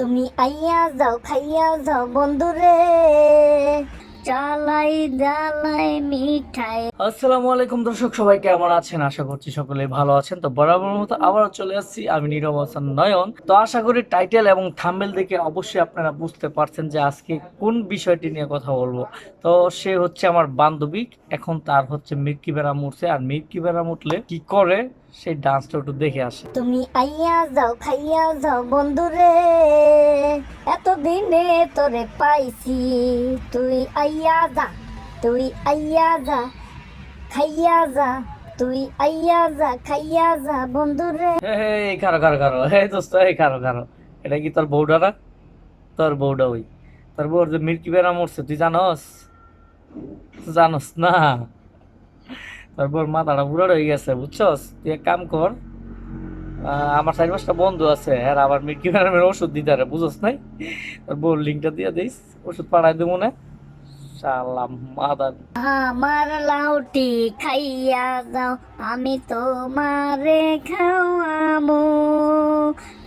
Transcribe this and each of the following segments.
তুমি আইয়া যাও খাইয়া যাও বন্ধুরে, চালাই ডালাই মিঠাই। আসসালামু আলাইকুম দর্শক, সবাই কেমন আছেন? আশা করছি সকলে ভালো আছেন। তো বরাবর মতো আবারও চলে আসছি আমি নীরব হাসান নয়ন। তো আশা করি টাইটেল এবং থাম্বনেল দেখে অবশ্যই আপনারা বুঝতে পারছেন যে আজকে কোন বিষয়টি নিয়ে কথা বলবো। তো সে হচ্ছে আমার বান্ধবী। এখন তার হচ্ছে মির্কি বেড়া উঠছে, আর মির্কি বেড়া উঠলে কি করে সেই ডান্সটা একটু দেখে আসে। তুমি আইয়া যাও খাইয়া যাও বন্ধুরে, এতদিনে তোরে পাইছি। তুই আইয়া যা, তুই আইয়া যা খাইয়া যা, তুই আইয়া যা খাইয়া যা বন্ধুরে। এই কারো কারো কারো, এই দোস্ত, এই কারো কারো, এটা কি তোর বউটা না? তোর বউটা ওই, তোর বউর যে মির্কি বেড়া মরছে তুই জানস? জানস না? তারপর মাথাটা বুড়ো হয়ে গেছে, বুঝছস? তুই এক কাম কর, আমার 4-5টা বন্ধু আছে, আর আবার মির্কি ম্যাডামের ওষুধ দিতে পারে, বুঝছস নাই? তারপর লিঙ্কটা দিয়ে দিস, ওষুধ পাঠাই দেবো না। শালা মাদার। আমার লাউটি খাইয়া যাও, আমি তোমারে খাওয়ামু।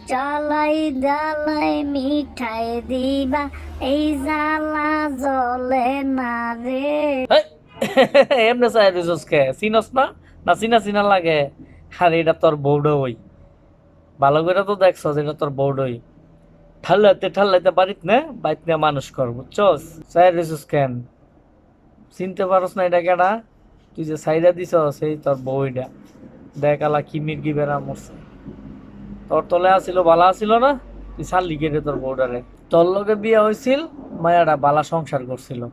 চালাই ডালাই মিঠাই দিবা, এই জ্বালা জলে না রে। হেই, এমনি চাই দিছস কে? চিনস না? না চিনা চিনা লাগে? আর এটা তোর বউডো ওই, ভালো করে তো দেখছস, এটা তোর বউডোই। ঠাল্লাইতে ঠাল্লাইতে বাড়িত না বাইত নিয়ে মানুষ কর, বুঝছস? চাই দিছস কেন? চিনতে পারস না এটা কেডা? তুই যে সাইডা দিছস সেই তোর বউইটা। দেখ আলা কি মির্গি বেড়া মরছে। তোর তলে আসিল, বালা আসিল না? তুই ছাড়লি কেটে তোর বউডারে। তোর লগে বিয়ে হয়েছিল, মায়াটা বালা সংসার করছিল।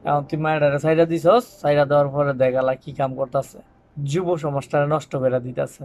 এখন তুই মায়াটারে সাইডা দিছস, সাইডা দেওয়ার পরে দেখ আলা কি কাম করতেছে। যুব সমাজটারে নষ্ট করে দিতেছে।